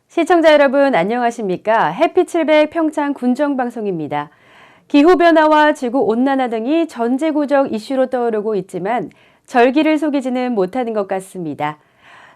시청자 여러분 안녕하십니까? 해피700 평창 군정방송입니다. 기후변화와 지구온난화 등이 전지구적 이슈로 떠오르고 있지만 절기를 속이지는 못하는 것 같습니다.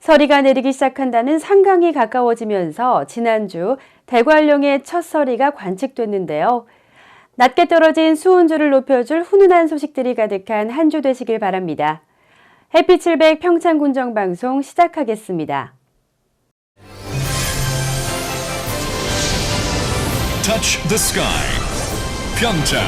서리가 내리기 시작한다는 상강이 가까워지면서 지난주 대관령의 첫 서리가 관측됐는데요. 낮게 떨어진 수온줄을 높여줄 훈훈한 소식들이 가득한 한 주 되시길 바랍니다. 해피700 평창 군정방송 시작하겠습니다. Touch the sky. 평창.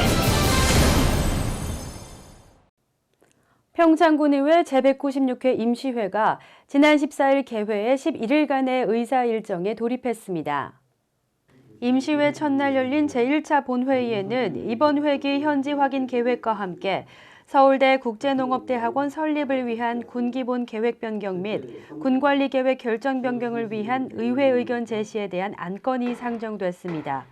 평창군의회 제196회 임시회가 지난 14일 개회해 11일간의 의사 일정에 돌입했습니다. 임시회 첫날 열린 제1차 본회의에는 이번 회기 현지 확인 계획과 함께 서울대 국제농업대학원 설립을 위한 군기본 계획 변경 및 군관리 계획 결정 변경을 위한 의회 의견 제시에 대한 안건이 상정됐습니다.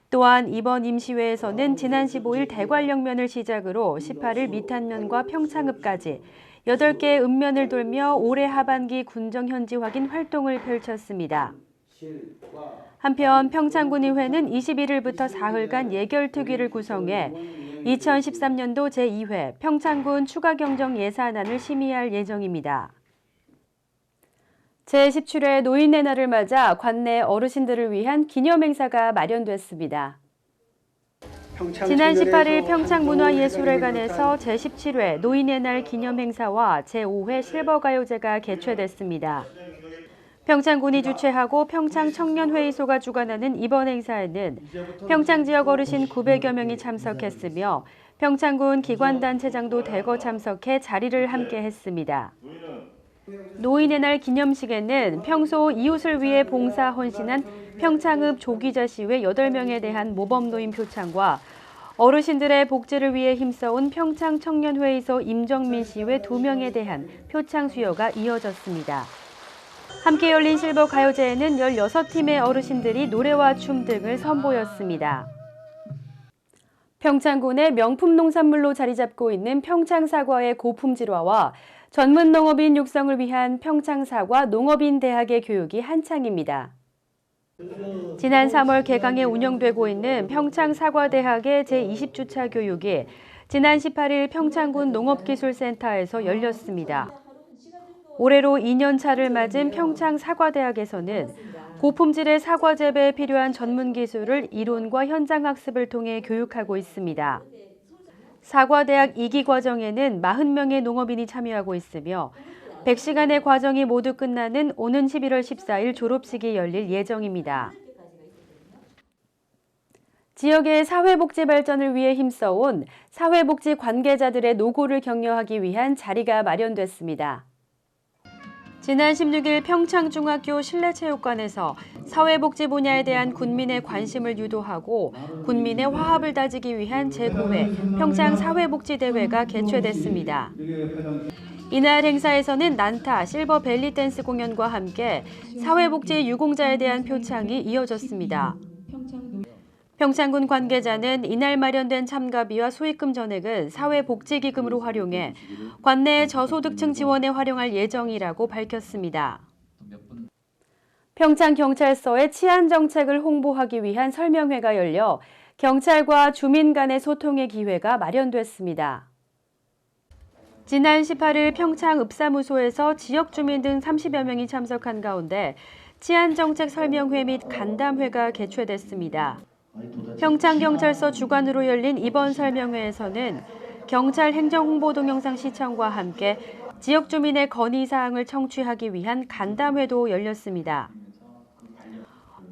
또한 이번 임시회에서는 지난 15일 대관령면을 시작으로 18일 미탄면과 평창읍까지 8개의 읍면을 돌며 올해 하반기 군정 현지 확인 활동을 펼쳤습니다. 한편 평창군의회는 21일부터 사흘간 예결특위를 구성해 2013년도 제2회 평창군 추가경정 예산안을 심의할 예정입니다. 제17회 노인의 날을 맞아 관내 어르신들을 위한 기념행사가 마련됐습니다. 지난 18일 평창문화예술회관에서 제17회 노인의 날 기념행사와 제5회 실버가요제가 개최됐습니다. 평창군이 주최하고 평창청년회의소가 주관하는 이번 행사에는 평창 지역 어르신 900여 명이 참석했으며 평창군 기관단체장도 대거 참석해 자리를 함께 했습니다. 노인의 날 기념식에는 평소 이웃을 위해 봉사 헌신한 평창읍 조기자 씨외 8명에 대한 모범노인 표창과 어르신들의 복지를 위해 힘써온 평창청년회의소 임정민 씨외 2명에 대한 표창 수여가 이어졌습니다. 함께 열린 실버가요제에는 16팀의 어르신들이 노래와 춤 등을 선보였습니다. 평창군의 명품 농산물로 자리 잡고 있는 평창사과의 고품질화와 전문 농업인 육성을 위한 평창사과 농업인 대학의 교육이 한창입니다. 지난 3월 개강에 운영되고 있는 평창사과대학의 제20주차 교육이 지난 18일 평창군 농업기술센터에서 열렸습니다. 올해로 2년차를 맞은 평창사과대학에서는 고품질의 사과 재배에 필요한 전문 기술을 이론과 현장 학습을 통해 교육하고 있습니다. 사과대학 2기 과정에는 40명의 농업인이 참여하고 있으며 100시간의 과정이 모두 끝나는 오는 11월 14일 졸업식이 열릴 예정입니다. 지역의 사회복지 발전을 위해 힘써온 사회복지 관계자들의 노고를 격려하기 위한 자리가 마련됐습니다. 지난 16일 평창중학교 실내체육관에서 사회복지 분야에 대한 군민의 관심을 유도하고 군민의 화합을 다지기 위한 제9회 평창사회복지대회가 개최됐습니다. 이날 행사에서는 난타, 실버 벨리 댄스 공연과 함께 사회복지 유공자에 대한 표창이 이어졌습니다. 평창군 관계자는 이날 마련된 참가비와 소입금 전액은 사회복지기금으로 활용해 관내 저소득층 지원에 활용할 예정이라고 밝혔습니다. 평창경찰서의 치안정책을 홍보하기 위한 설명회가 열려 경찰과 주민 간의 소통의 기회가 마련됐습니다. 지난 18일 평창읍사무소에서 지역 주민 등 30여 명이 참석한 가운데 치안정책 설명회 및 간담회가 개최됐습니다. 평창경찰서 주관으로 열린 이번 설명회에서는 경찰 행정홍보 동영상 시청과 함께 지역 주민의 건의사항을 청취하기 위한 간담회도 열렸습니다.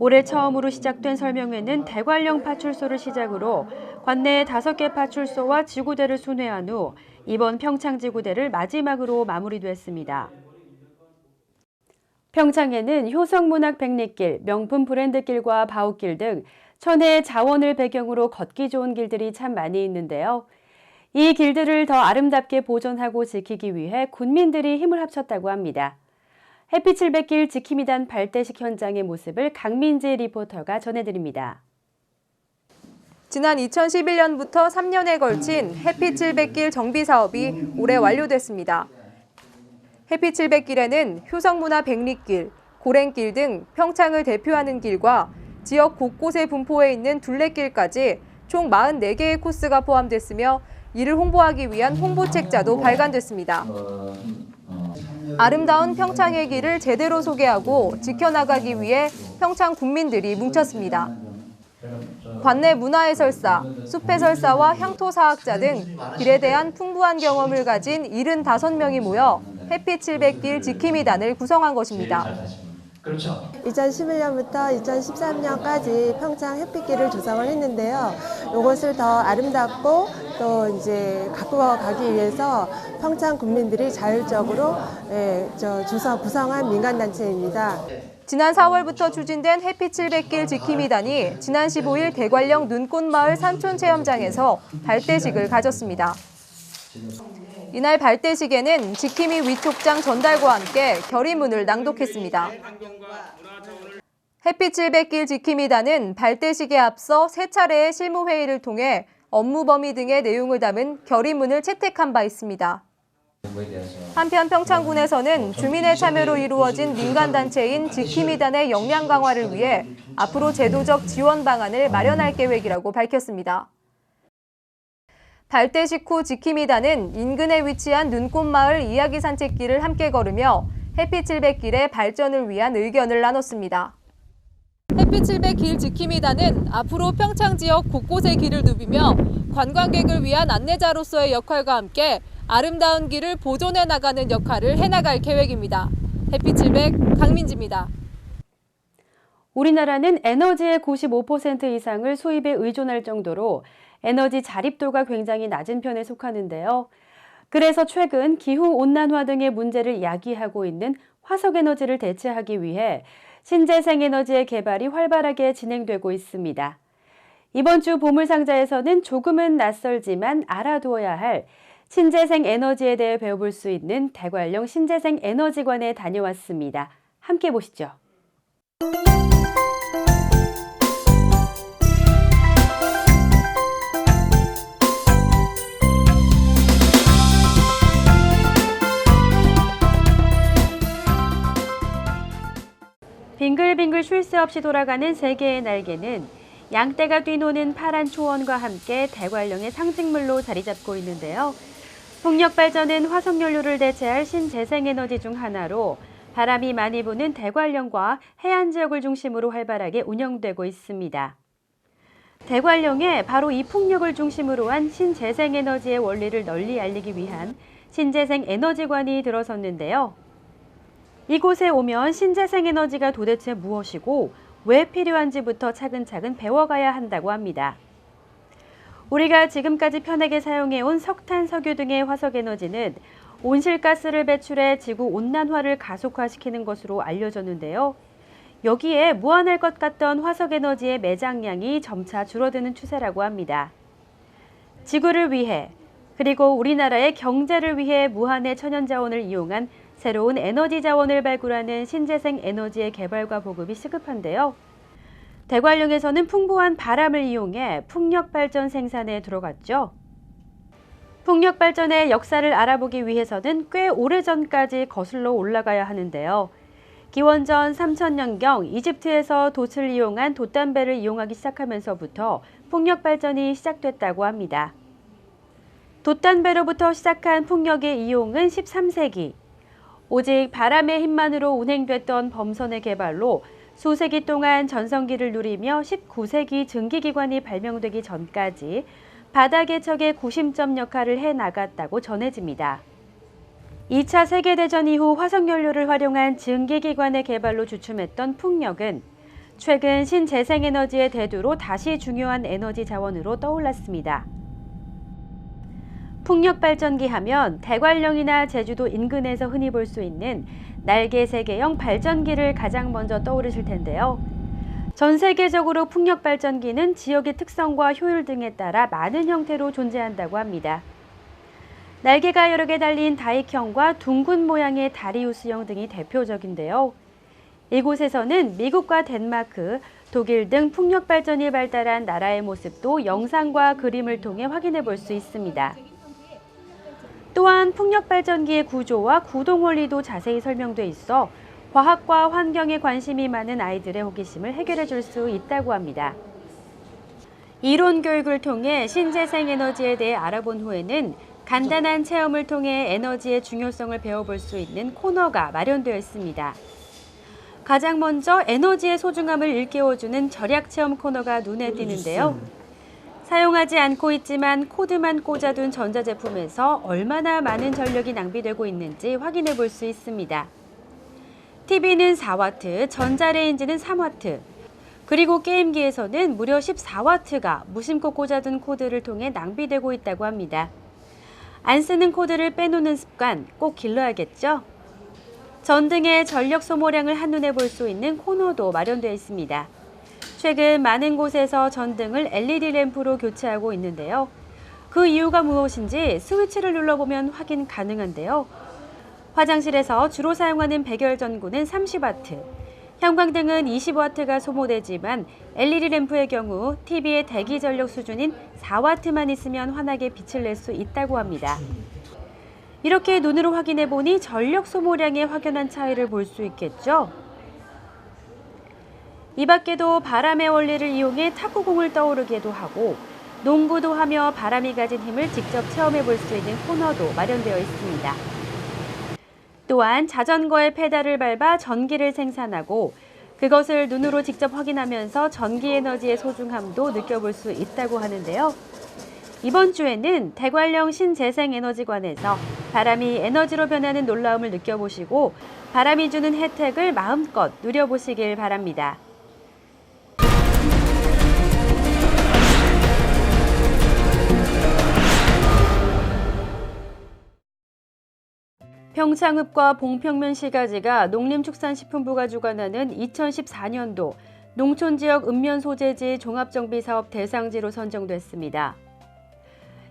올해 처음으로 시작된 설명회는 대관령 파출소를 시작으로 관내의 5개 파출소와 지구대를 순회한 후 이번 평창지구대를 마지막으로 마무리됐습니다. 평창에는 효성문학 백리길, 명품 브랜드길과 바우길 등 천혜의 자원을 배경으로 걷기 좋은 길들이 참 많이 있는데요. 이 길들을 더 아름답게 보존하고 지키기 위해 군민들이 힘을 합쳤다고 합니다. 해피700길 지킴이단 발대식 현장의 모습을 강민지 리포터가 전해드립니다. 지난 2011년부터 3년에 걸친 해피700길 정비 사업이 올해 완료됐습니다. 해피700길에는 효성문화 백리길, 고랭길 등 평창을 대표하는 길과 지역 곳곳에 분포해 있는 둘레길까지 총 44개의 코스가 포함됐으며 이를 홍보하기 위한 홍보책자도 발간됐습니다. 아름다운 평창의 길을 제대로 소개하고 지켜나가기 위해 평창 국민들이 뭉쳤습니다. 관내 문화해설사, 숲해설사와 향토사학자 등 길에 대한 풍부한 경험을 가진 75명이 모여 햇빛 700길 지킴이단을 구성한 것입니다. 2011년부터 2013년까지 평창 햇빛길을 조성을 했는데요. 이것을 더 아름답고 또 이제 갖고 가기 위해서 평창 국민들이 자율적으로 구성한 민간단체입니다. 지난 4월부터 추진된 햇빛 700길 지킴이단이 지난 15일 대관령 눈꽃마을 산촌체험장에서 발대식을 가졌습니다. 이날 발대식에는 지킴이 위촉장 전달과 함께 결의문을 낭독했습니다. 햇빛 700길 지킴이단은 발대식에 앞서 3차례의 실무회의를 통해 업무 범위 등의 내용을 담은 결의문을 채택한 바 있습니다. 한편 평창군에서는 주민의 참여로 이루어진 민간단체인 지킴이단의 역량 강화를 위해 앞으로 제도적 지원 방안을 마련할 계획이라고 밝혔습니다. 발대식 후 지킴이단은 인근에 위치한 눈꽃마을 이야기 산책길을 함께 걸으며 햇빛 700길의 발전을 위한 의견을 나눴습니다. 햇빛 700길 지킴이단은 앞으로 평창 지역 곳곳에 길을 누비며 관광객을 위한 안내자로서의 역할과 함께 아름다운 길을 보존해 나가는 역할을 해나갈 계획입니다. 햇빛 700 강민지입니다. 우리나라는 에너지의 95% 이상을 수입에 의존할 정도로 에너지 자립도가 굉장히 낮은 편에 속하는데요. 그래서 최근 기후온난화 등의 문제를 야기하고 있는 화석에너지를 대체하기 위해 신재생에너지의 개발이 활발하게 진행되고 있습니다. 이번 주 보물상자에서는 조금은 낯설지만 알아두어야 할 신재생에너지에 대해 배워볼 수 있는 대관령 신재생에너지관에 다녀왔습니다. 함께 보시죠. 빙글빙글 쉴 새 없이 돌아가는 세계의 날개는 양떼가 뛰노는 파란 초원과 함께 대관령의 상징물로 자리 잡고 있는데요. 풍력 발전은 화석연료를 대체할 신재생에너지 중 하나로 바람이 많이 부는 대관령과 해안 지역을 중심으로 활발하게 운영되고 있습니다. 대관령에 바로 이 풍력을 중심으로 한 신재생에너지의 원리를 널리 알리기 위한 신재생에너지관이 들어섰는데요. 이곳에 오면 신재생에너지가 도대체 무엇이고 왜 필요한지부터 차근차근 배워가야 한다고 합니다. 우리가 지금까지 편하게 사용해온 석탄, 석유 등의 화석에너지는 온실가스를 배출해 지구온난화를 가속화시키는 것으로 알려졌는데요. 여기에 무한할 것 같던 화석에너지의 매장량이 점차 줄어드는 추세라고 합니다. 지구를 위해 그리고 우리나라의 경제를 위해 무한의 천연자원을 이용한 새로운 에너지 자원을 발굴하는 신재생 에너지의 개발과 보급이 시급한데요. 대관령에서는 풍부한 바람을 이용해 풍력 발전 생산에 들어갔죠. 풍력 발전의 역사를 알아보기 위해서는 꽤 오래전까지 거슬러 올라가야 하는데요. 기원전 3000년경 이집트에서 돛을 이용한 돛담배를 이용하기 시작하면서부터 풍력 발전이 시작됐다고 합니다. 돛담배로부터 시작한 풍력의 이용은 13세기. 오직 바람의 힘만으로 운행됐던 범선의 개발로 수세기 동안 전성기를 누리며 19세기 증기기관이 발명되기 전까지 바다개척의 구심점 역할을 해나갔다고 전해집니다. 2차 세계대전 이후 화석연료를 활용한 증기기관의 개발로 주춤했던 풍력은 최근 신재생에너지의 대두로 다시 중요한 에너지 자원으로 떠올랐습니다. 풍력발전기 하면 대관령이나 제주도 인근에서 흔히 볼 수 있는 날개 3개형 발전기를 가장 먼저 떠오르실 텐데요. 전 세계적으로 풍력발전기는 지역의 특성과 효율 등에 따라 많은 형태로 존재한다고 합니다. 날개가 여러 개 달린 다익형과 둥근 모양의 다리우스형 등이 대표적인데요. 이곳에서는 미국과 덴마크, 독일 등 풍력발전이 발달한 나라의 모습도 영상과 그림을 통해 확인해 볼 수 있습니다. 또한 풍력발전기의 구조와 구동 원리도 자세히 설명돼 있어 과학과 환경에 관심이 많은 아이들의 호기심을 해결해 줄 수 있다고 합니다. 이론 교육을 통해 신재생 에너지에 대해 알아본 후에는 간단한 체험을 통해 에너지의 중요성을 배워볼 수 있는 코너가 마련되어 있습니다. 가장 먼저 에너지의 소중함을 일깨워주는 절약 체험 코너가 눈에 띄는데요. 사용하지 않고 있지만 코드만 꽂아둔 전자제품에서 얼마나 많은 전력이 낭비되고 있는지 확인해 볼 수 있습니다. TV는 4W, 전자레인지는 3W, 그리고 게임기에서는 무려 14W가 무심코 꽂아둔 코드를 통해 낭비되고 있다고 합니다. 안 쓰는 코드를 빼놓는 습관 꼭 길러야겠죠? 전등의 전력 소모량을 한눈에 볼 수 있는 코너도 마련되어 있습니다. 최근 많은 곳에서 전등을 LED 램프로 교체하고 있는데요. 그 이유가 무엇인지 스위치를 눌러보면 확인 가능한데요. 화장실에서 주로 사용하는 백열 전구는 30W, 형광등은 20W가 소모되지만 LED 램프의 경우 TV의 대기 전력 수준인 4W만 있으면 환하게 빛을 낼 수 있다고 합니다. 이렇게 눈으로 확인해 보니 전력 소모량의 확연한 차이를 볼 수 있겠죠? 이 밖에도 바람의 원리를 이용해 탁구공을 떠오르게도 하고 농구도 하며 바람이 가진 힘을 직접 체험해 볼 수 있는 코너도 마련되어 있습니다. 또한 자전거의 페달을 밟아 전기를 생산하고 그것을 눈으로 직접 확인하면서 전기 에너지의 소중함도 느껴볼 수 있다고 하는데요. 이번 주에는 대관령 신재생에너지관에서 바람이 에너지로 변하는 놀라움을 느껴보시고 바람이 주는 혜택을 마음껏 누려보시길 바랍니다. 평창읍과 봉평면 시가지가 농림축산식품부가 주관하는 2014년도 농촌지역 읍면소재지 종합정비사업 대상지로 선정됐습니다.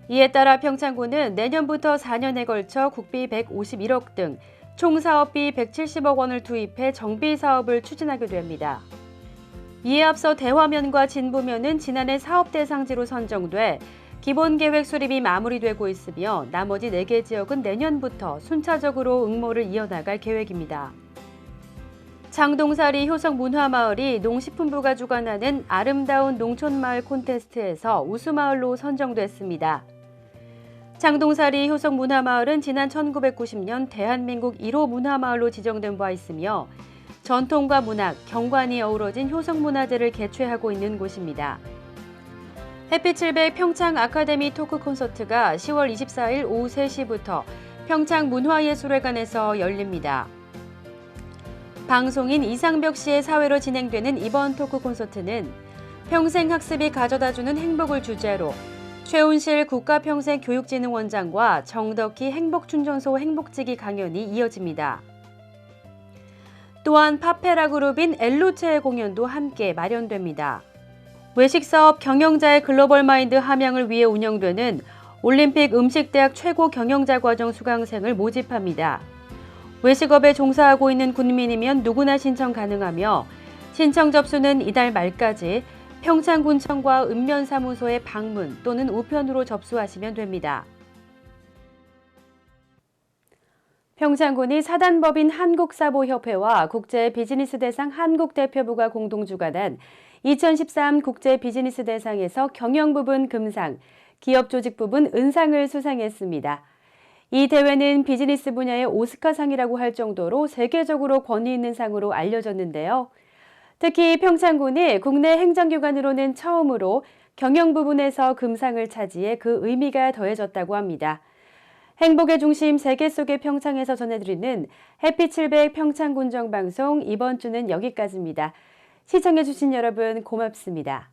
이에 따라 평창군은 내년부터 4년에 걸쳐 국비 151억 등 총 사업비 170억 원을 투입해 정비사업을 추진하게 됩니다. 이에 앞서 대화면과 진부면은 지난해 사업 대상지로 선정돼 기본계획 수립이 마무리되고 있으며 나머지 4개 지역은 내년부터 순차적으로 응모를 이어나갈 계획입니다. 장동사리 효성문화마을이 농식품부가 주관하는 아름다운 농촌마을 콘테스트에서 우수마을로 선정됐습니다. 장동사리 효성문화마을은 지난 1990년 대한민국 1호 문화마을로 지정된 바 있으며 전통과 문학, 경관이 어우러진 효성문화재를 개최하고 있는 곳입니다. 햇빛700 평창 아카데미 토크 콘서트가 10월 24일 오후 3시부터 평창문화예술회관에서 열립니다. 방송인 이상벽 씨의 사회로 진행되는 이번 토크 콘서트는 평생 학습이 가져다주는 행복을 주제로 최운실 국가평생교육진흥원장과 정덕희 행복충전소 행복지기 강연이 이어집니다. 또한 파페라 그룹인 엘루체의 공연도 함께 마련됩니다. 외식사업 경영자의 글로벌 마인드 함양을 위해 운영되는 올림픽 음식대학 최고 경영자 과정 수강생을 모집합니다. 외식업에 종사하고 있는 군민이면 누구나 신청 가능하며 신청 접수는 이달 말까지 평창군청과 읍면사무소에 방문 또는 우편으로 접수하시면 됩니다. 평창군이 사단법인 한국사보협회와 국제비즈니스대상 한국대표부가 공동 주관한 2013 국제비즈니스대상에서 경영부분 금상, 기업조직부분 은상을 수상했습니다. 이 대회는 비즈니스 분야의 오스카상이라고 할 정도로 세계적으로 권위 있는 상으로 알려졌는데요. 특히 평창군이 국내 행정기관으로는 처음으로 경영 부분에서 금상을 차지해 그 의미가 더해졌다고 합니다. 행복의 중심 세계 속의 평창에서 전해드리는 햇빛700 평창군정방송 이번 주는 여기까지입니다. 시청해주신 여러분 고맙습니다.